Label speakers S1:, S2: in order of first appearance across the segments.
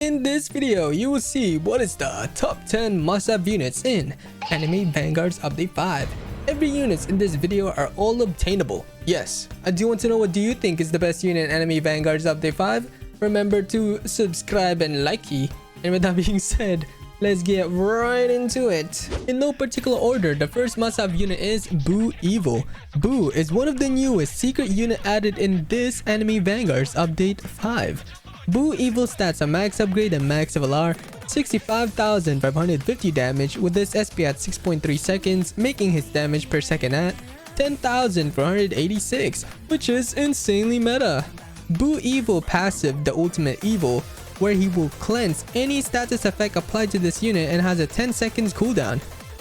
S1: In this video, you will see what is the top 10 must-have units in Anime Vanguards Update 5. Every units in this video are all obtainable. Yes, I do want to know what do you think is the best unit in Anime Vanguards Update 5. Remember to subscribe and likey. And with that being said, let's get right into it. In no particular order, the first must-have unit is Boo Evil. Boo is one of the newest secret unit added in this Anime Vanguards Update 5. Boo Evil stats a max upgrade and max LR, 65,550 damage with his SP at 6.3 seconds, making his damage per second at 10,486, which is insanely meta. Boo Evil passive the Ultimate Evil, where he will cleanse any status effect applied to this unit and has a 10 seconds cooldown.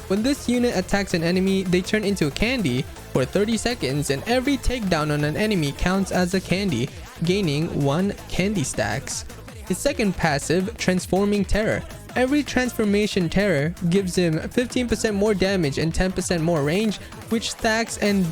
S1: When this unit attacks an enemy, they turn into a candy for 30 seconds, and every takedown on an enemy counts as a candy, gaining 1 candy stacks. His second passive, Transforming Terror. Every transformation terror gives him 15% more damage and 10% more range, which stacks, and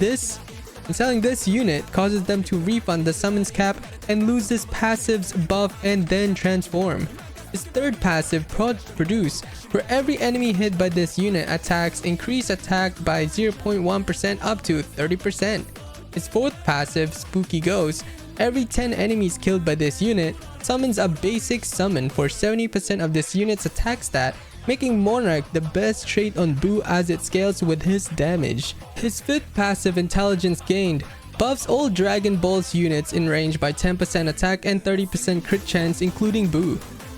S1: selling this unit causes them to refund the summons cap and lose this passive's buff and then transform. His third passive, Produce. For every enemy hit by this unit attacks, increase attack by 0.1% up to 30%. His fourth passive, Spooky Ghost. Every 10 enemies killed by this unit summons a basic summon for 70% of this unit's attack stat, making Monarch the best trait on Boo as it scales with his damage. His fifth passive, Intelligence Gained, buffs all Dragon Ball's units in range by 10% attack and 30% crit chance, including Boo.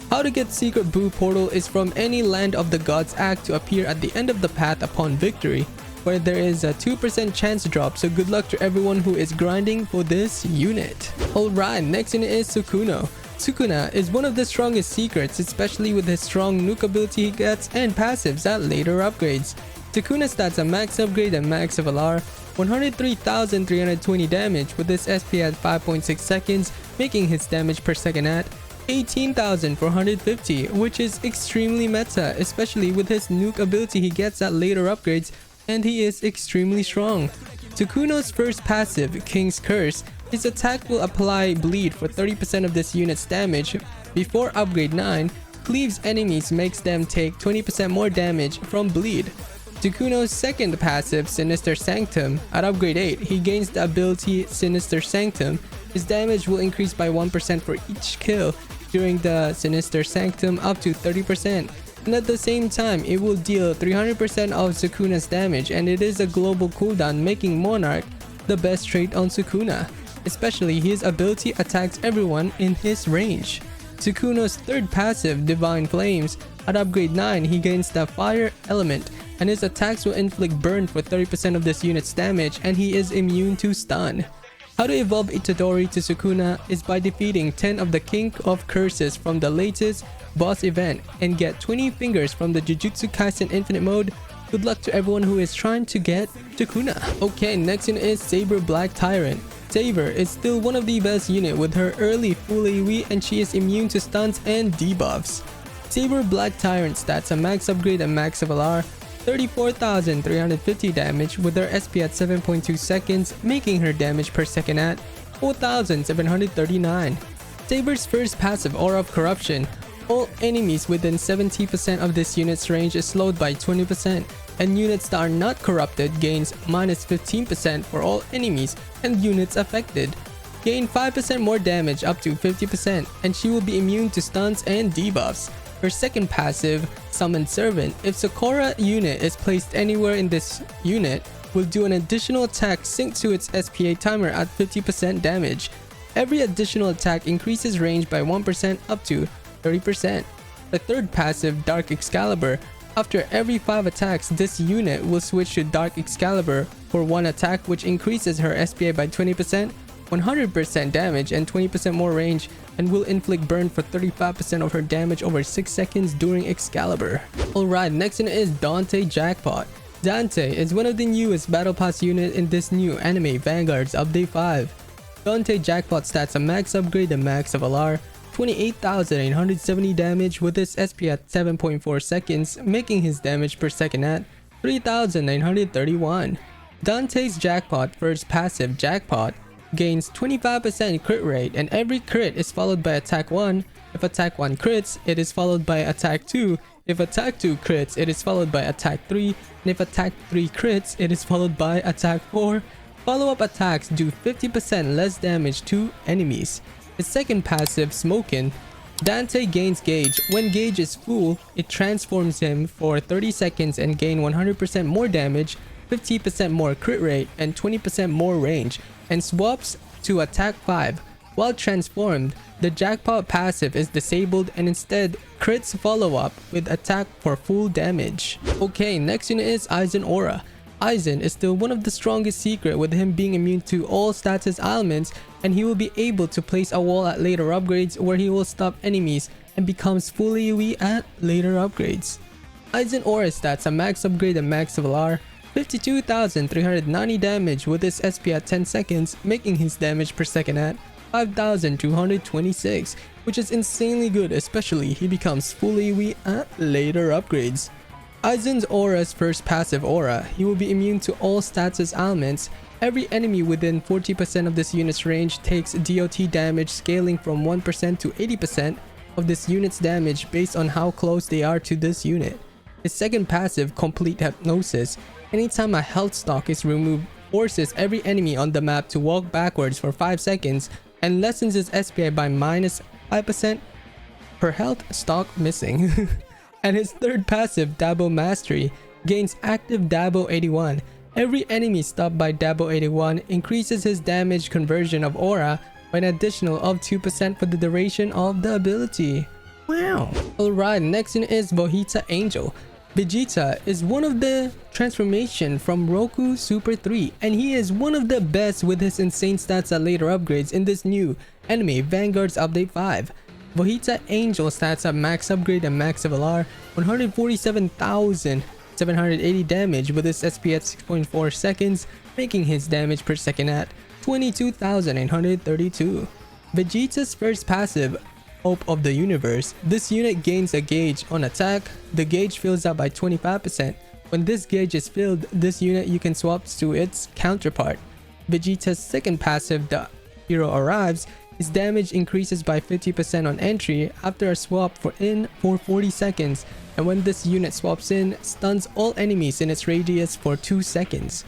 S1: How to get Secret Boo Portal is from any Land of the Gods act to appear at the end of the path upon victory, where there is a 2% chance drop, so good luck to everyone who is grinding for this unit. Alright, next unit is Sukuna. Sukuna is one of the strongest secrets, especially with his strong nuke ability he gets and passives at later upgrades. Sukuna stats a max upgrade and max of LR, 103,320 damage with his SP at 5.6 seconds, making his damage per second at 18,450, which is extremely meta, especially with his nuke ability he gets at later upgrades, and he is extremely strong. Sukuna's first passive, King's Curse, his attack will apply bleed for 30% of this unit's damage. Before upgrade 9, cleaves enemies, makes them take 20% more damage from bleed. Sukuna's second passive, Sinister Sanctum, at upgrade 8, he gains the ability Sinister Sanctum. His damage will increase by 1% for each kill during the Sinister Sanctum up to 30%. And at the same time, it will deal 300% of Sukuna's damage, and it is a global cooldown, making Monarch the best trait on Sukuna. Especially his ability attacks everyone in his range. Sukuna's third passive, Divine Flames, at upgrade 9 he gains the fire element, and his attacks will inflict burn for 30% of this unit's damage, and he is immune to stun. How to evolve Itadori to Sukuna is by defeating 10 of the King of Curses from the latest boss event and get 20 fingers from the Jujutsu Kaisen Infinite mode. Good luck to everyone who is trying to get Sukuna. Okay, next unit is Saber Black Tyrant. Saber is still one of the best unit with her early full AoE, and she is immune to stuns and debuffs. Saber Black Tyrant stats a max upgrade and max of LR, 34,350 damage with her SP at 7.2 seconds, making her damage per second at 4,739. Saber's first passive, Aura of Corruption. All enemies within 70% of this unit's range is slowed by 20%, and units that are not corrupted gains minus 15% for all enemies and units affected. Gain 5% more damage up to 50%, and she will be immune to stuns and debuffs. Her second passive, Summon Servant. If Sakura unit is placed anywhere in this unit, will do an additional attack synced to its SPA timer at 50% damage. Every additional attack increases range by 1% up to 30%. The third passive, Dark Excalibur. After every 5 attacks, this unit will switch to Dark Excalibur for 1 attack, which increases her SPA by 20%, 100% damage, and 20% more range, and will inflict burn for 35% of her damage over 6 seconds during Excalibur. Alright, next one is Dante Jackpot. Dante is one of the newest Battle Pass unit in this new Anime Vanguards Update 5. Dante Jackpot stats a max upgrade and max of LR, 28,870 damage with his SP at 7.4 seconds, making his damage per second at 3,931. Dante's Jackpot first passive, Jackpot. gains 25% crit rate, and every crit is followed by attack 1. If attack 1 crits, it is followed by attack 2. If attack 2 crits, it is followed by attack 3. And if attack 3 crits, it is followed by attack 4. Follow-up attacks do 50% less damage to enemies. His second passive, Smokin'. Dante gains Gauge. When Gauge is full, it transforms him for 30 seconds and gain 100% more damage, 50% more crit rate, and 20% more range, and swaps to attack 5. While transformed, the Jackpot passive is disabled and instead crits follow up with attack for full damage. Okay, next unit is Aizen Aura. Aizen is still one of the strongest secret, with him being immune to all status ailments, and he will be able to place a wall at later upgrades where he will stop enemies and becomes fully weak at later upgrades. Aizen Aura stats a max upgrade and max level are 52,390 damage with his SP at 10 seconds, making his damage per second at 5,226, which is insanely good, especially he becomes fully weak at later upgrades. Aizen's Aura's first passive Aura, he will be immune to all status ailments. Every enemy within 40% of this unit's range takes DOT damage, scaling from 1% to 80% of this unit's damage based on how close they are to this unit. His second passive, Complete Hypnosis. Anytime a health stock is removed, forces every enemy on the map to walk backwards for 5 seconds and lessens his SPI by minus 5% per health stock missing. And his third passive, Dabo Mastery, gains active Dabo 81. Every enemy stopped by Dabo 81 increases his damage conversion of Aura by an additional of 2% for the duration of the ability. Wow. Alright, next unit is Vegeta Angel. Vegeta is one of the transformation from Roku Super 3, and he is one of the best with his insane stats at later upgrades in this new anime Vanguards Update 5. Vegeta Angel stats at max upgrade and max level are 147,780 damage with his SP at 6.4 seconds, making his damage per second at 22,832. Vegeta's first passive, Hope of the Universe. This unit gains a gauge on attack. The gauge fills up by 25%. When this gauge is filled, this unit you can swap to its counterpart. Vegeta's second passive, The Hero Arrives. His damage increases by 50% on entry after a swap for 40 seconds, and when this unit swaps in, stuns all enemies in its radius for 2 seconds.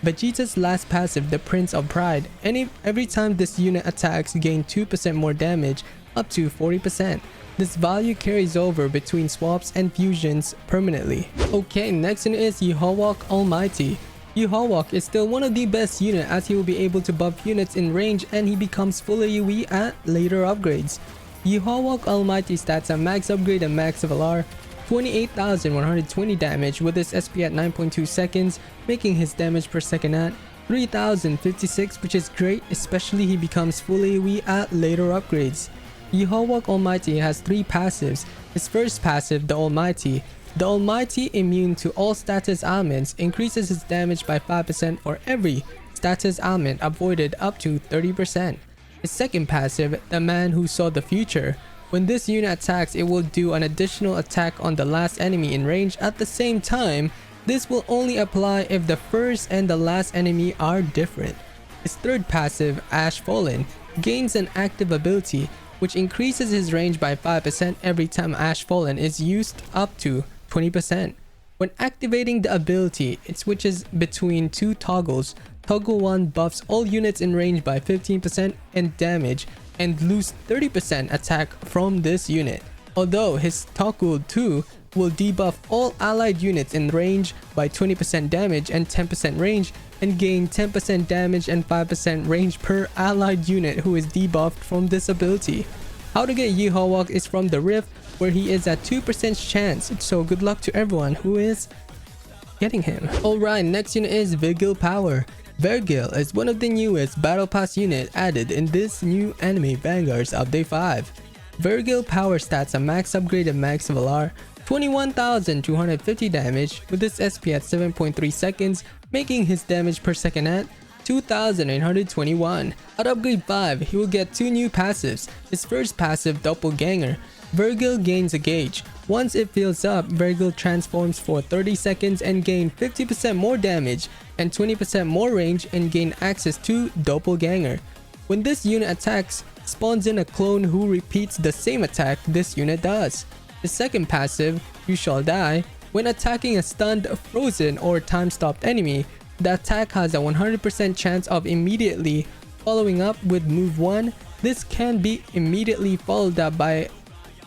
S1: Vegeta's last passive, the Prince of Pride. Every time this unit attacks, gain 2% more damage, up to 40%. This value carries over between swaps and fusions permanently. Okay, next one is Yhwach Almighty. Yhwach is still one of the best units, as he will be able to buff units in range and he becomes fully weak at later upgrades. Yhwach Almighty stats at max upgrade and max level are 28,120 damage with his SP at 9.2 seconds, making his damage per second at 3,056, which is great, especially he becomes fully weak at later upgrades. Yhwach Almighty has 3 passives. His first passive, The Almighty. The Almighty, immune to all status ailments, increases his damage by 5% for every status ailment avoided up to 30%. His second passive, The Man Who Saw the Future. When this unit attacks, it will do an additional attack on the last enemy in range at the same time. This will only apply if the first and the last enemy are different. His third passive, Ash Fallen, gains an active ability which increases his range by 5% every time Ash Fallen is used, up to 20%. When activating the ability, it switches between 2 toggles. Toggle 1 buffs all units in range by 15% and damage and lose 30% attack from this unit. Although his toggle 2 will debuff all allied units in range by 20% damage and 10% range and gain 10% damage and 5% range per allied unit who is debuffed from this ability. How to get Yhwach is from the Rift, where he is at 2% chance, so good luck to everyone who is getting him. Alright, next unit is Vergil Power. Vergil is one of the newest Battle Pass unit added in this new anime Vanguards Update 5. Vergil Power stats a max upgrade and max level are 21,250 damage with his SP at 7.3 seconds, making his damage per second at 2,821. At upgrade 5, he will get 2 new passives. His first passive, Doppelganger. Vergil gains a gauge. Once it fills up, Vergil transforms for 30 seconds and gains 50% more damage. and 20% more range and gain access to Doppelganger. When this unit attacks, spawns in a clone who repeats the same attack this unit does. The second passive, You Shall Die, when attacking a stunned, frozen, or time-stopped enemy, the attack has a 100% chance of immediately following up with move 1. This can be immediately followed up by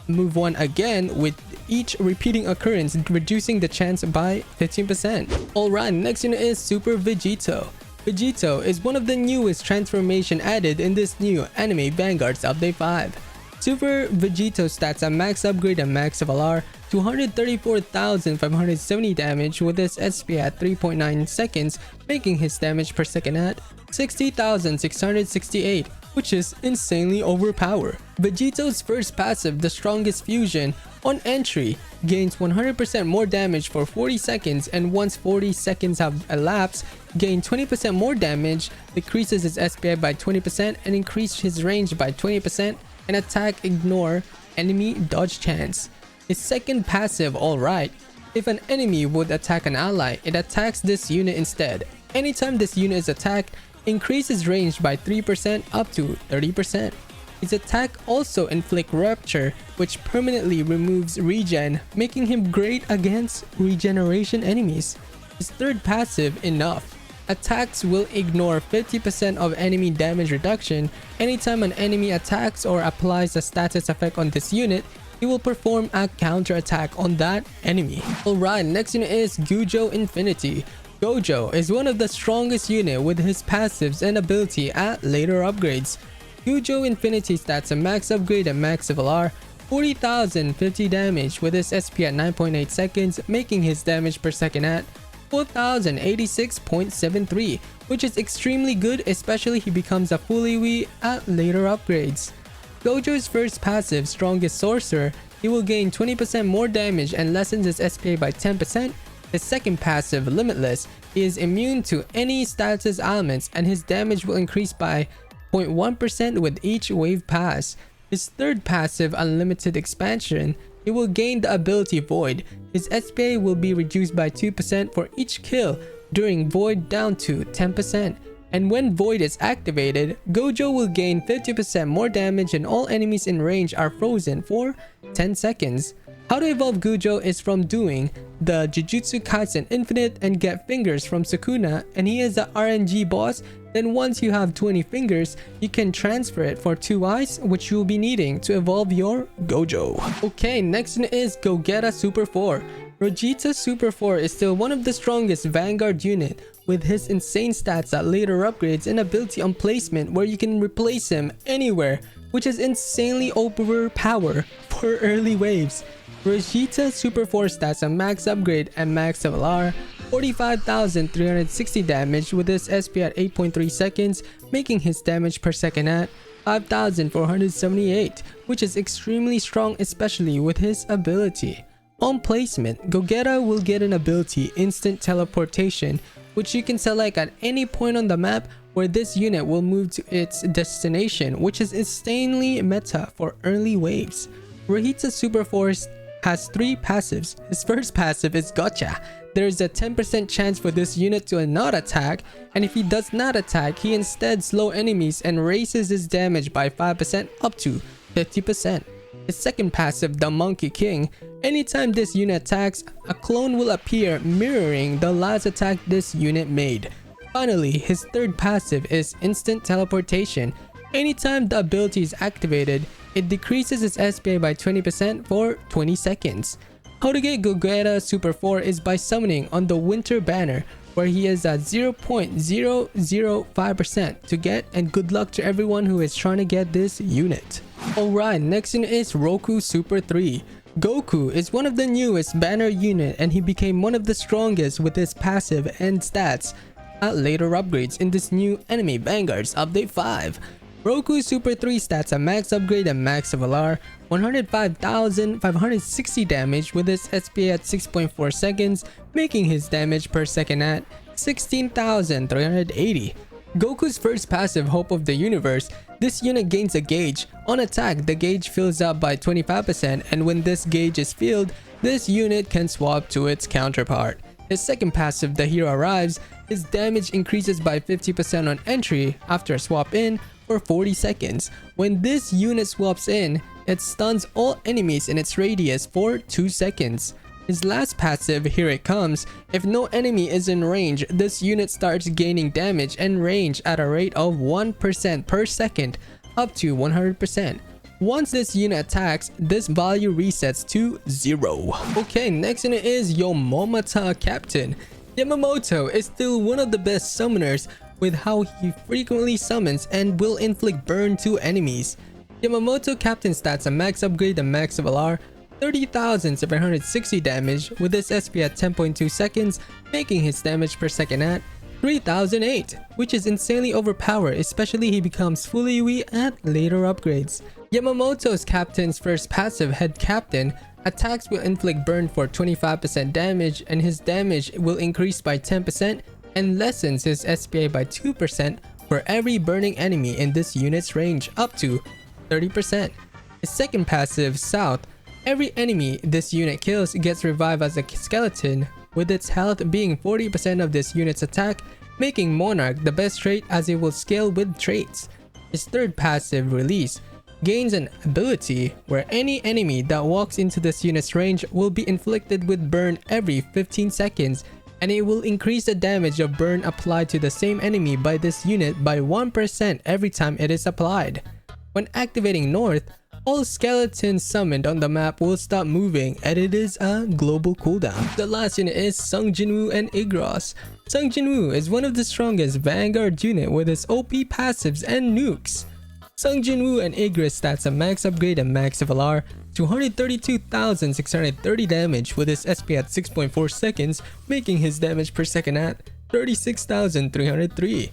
S1: move 1 again, with each repeating occurrence reducing the chance by 15%. Alright, next unit is Super Vegito. Vegito is one of the newest transformation added in this new anime Vanguards Update 5. Super Vegito stats a max upgrade and max LR, 234,570 damage with his SP at 3.9 seconds, making his damage per second at 60,668, which is insanely overpowered. Vegito's first passive, the strongest fusion, on entry, gains 100% more damage for 40 seconds, and once 40 seconds have elapsed, gain 20% more damage, decreases his SPI by 20% and increase his range by 20%, and attack ignore enemy dodge chance. His second passive, Alright, if an enemy would attack an ally, it attacks this unit instead. Anytime this unit is attacked, increases range by 3% up to 30%. His attack also inflict rupture, which permanently removes regen, making him great against regeneration enemies. His third passive, Enough, attacks will ignore 50% of enemy damage reduction. Anytime an enemy attacks or applies a status effect on this unit, he will perform a counter attack on that enemy. Alright, next unit is Gojo Infinity. Gojo is one of the strongest unit with his passives and ability at later upgrades. Gojo Infinity stats a max upgrade and max LR, 40,050 damage with his SP at 9.8 seconds, making his damage per second at 4,086.73, which is extremely good, especially he becomes a full EV at later upgrades. Gojo's first passive, Strongest Sorcerer, he will gain 20% more damage and lessens his SPA by 10%. His second passive, Limitless, he is immune to any status elements and his damage will increase by 0.1% with each wave pass. His third passive, Unlimited Expansion, he will gain the ability Void. His SPA will be reduced by 2% for each kill during Void down to 10%. And when Void is activated, Gojo will gain 50% more damage and all enemies in range are frozen for 10 seconds. How to evolve Gojo is from doing the Jujutsu Kaisen Infinite and get fingers from Sukuna, and he is the RNG boss. Then once you have 20 fingers, you can transfer it for 2 eyes, which you will be needing to evolve your Gojo. Okay, next one is Gogeta Super 4. Vegeta Super 4 is still one of the strongest Vanguard unit with his insane stats at later upgrades and ability on placement where you can replace him anywhere, which is insanely overpowered for early waves. Vegeta Super 4 stats a max upgrade and max LR, 45,360 damage with his SP at 8.3 seconds, making his damage per second at 5,478, which is extremely strong, especially with his ability. On placement, Gogeta will get an ability Instant Teleportation, which you can select at any point on the map where this unit will move to its destination, which is insanely meta for early waves. Vegeta Super 4 has 3 passives. His first passive is Gotcha. There is a 10% chance for this unit to not attack, and if he does not attack, he instead slow enemies and raises his damage by 5% up to 50%. His second passive, the Monkey King. Anytime this unit attacks, a clone will appear mirroring the last attack this unit made. Finally, his third passive is Instant Teleportation. Anytime the ability is activated, it decreases its SPA by 20% for 20 seconds. How to get Gogeta Super 4 is by summoning on the Winter Banner, where he is at 0.005% to get, and good luck to everyone who is trying to get this unit. Alright, next unit is Roku Super 3. Goku is one of the newest banner unit and he became one of the strongest with his passive and stats at later upgrades in this new anime Vanguards Update 5. Roku Super 3 stats a max upgrade and max LR, 105,560 damage with his SP at 6.4 seconds, making his damage per second at 16,380. Goku's first passive, Hope of the Universe. This unit gains a gauge. On attack, the gauge fills up by 25%, and when this gauge is filled, this unit can swap to its counterpart. His second passive, The Hero Arrives. his damage increases by 50% on entry after a swap in for 40 seconds. When this unit swaps in, it stuns all enemies in its radius for 2 seconds. His last passive, Here It Comes, if no enemy is in range, this unit starts gaining damage and range at a rate of 1% per second up to 100%. Once this unit attacks, this value resets to 0. Okay, next unit is Yamamoto Captain. Yamamoto is still one of the best summoners with how he frequently summons and will inflict burn to enemies. Yamamoto Captain stats a max upgrade and max Valar, 30,760 damage with his SP at 10.2 seconds, making his damage per second at 3008, which is insanely overpowered, especially he becomes fully Yui at later upgrades. Yamamoto's captain's first passive, Head Captain, attacks will inflict burn for 25% damage, and his damage will increase by 10% and lessens his SPA by 2% for every burning enemy in this unit's range up to 30%. His second passive, South, every enemy this unit kills gets revived as a skeleton, with its health being 40% of this unit's attack, making Monarch the best trait as it will scale with traits. His third passive, Release, gains an ability where any enemy that walks into this unit's range will be inflicted with burn every 15 seconds, and it will increase the damage of burn applied to the same enemy by this unit by 1% every time it is applied. When activating North, all skeletons summoned on the map will stop moving, and it is a global cooldown. The last unit is Jinwoo Igris. Jinwoo is one of the strongest Vanguard unit with its OP passives and nukes. Jinwoo Igris stats a max upgrade and max Valar, 232,630 damage with his SP at 6.4 seconds, making his damage per second at 36,303.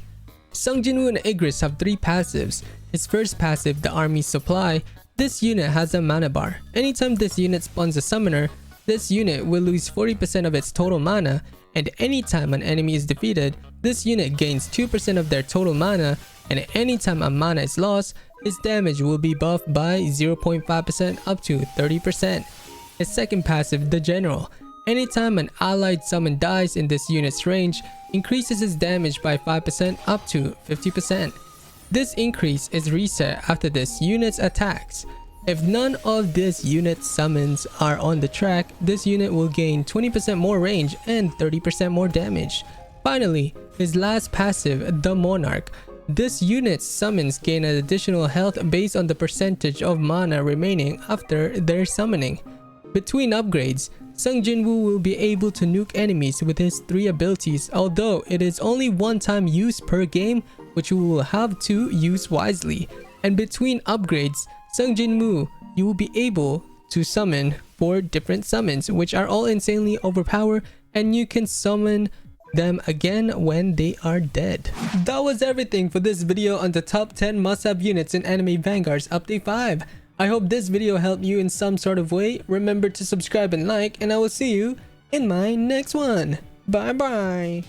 S1: Jinwoo Igris have 3 passives. His first passive, the Army Supply. This unit has a mana bar. Anytime this unit spawns a summoner, this unit will lose 40% of its total mana, and anytime an enemy is defeated, this unit gains 2% of their total mana, and anytime a mana is lost, his damage will be buffed by 0.5% up to 30%. His second passive, the General. Anytime an allied summon dies in this unit's range, increases his damage by 5% up to 50%. This increase is reset after this unit's attacks. If none of this unit's summons are on the track, this unit will gain 20% more range and 30% more damage. Finally, his last passive, the Monarch. This unit's summons gain an additional health based on the percentage of mana remaining after their summoning. Between upgrades, Jinwoo will be able to nuke enemies with his 3 abilities, although it is only one time use per game, which you will have to use wisely. And between upgrades, Jinwoo, you will be able to summon 4 different summons, which are all insanely overpowered, and you can summon them again when they are dead. That was everything for this video on the top 10 must-have units in Anime Vanguards Update 5. I hope this video helped you in some sort of way. Remember to subscribe and like, and I will see you in my next one. Bye bye.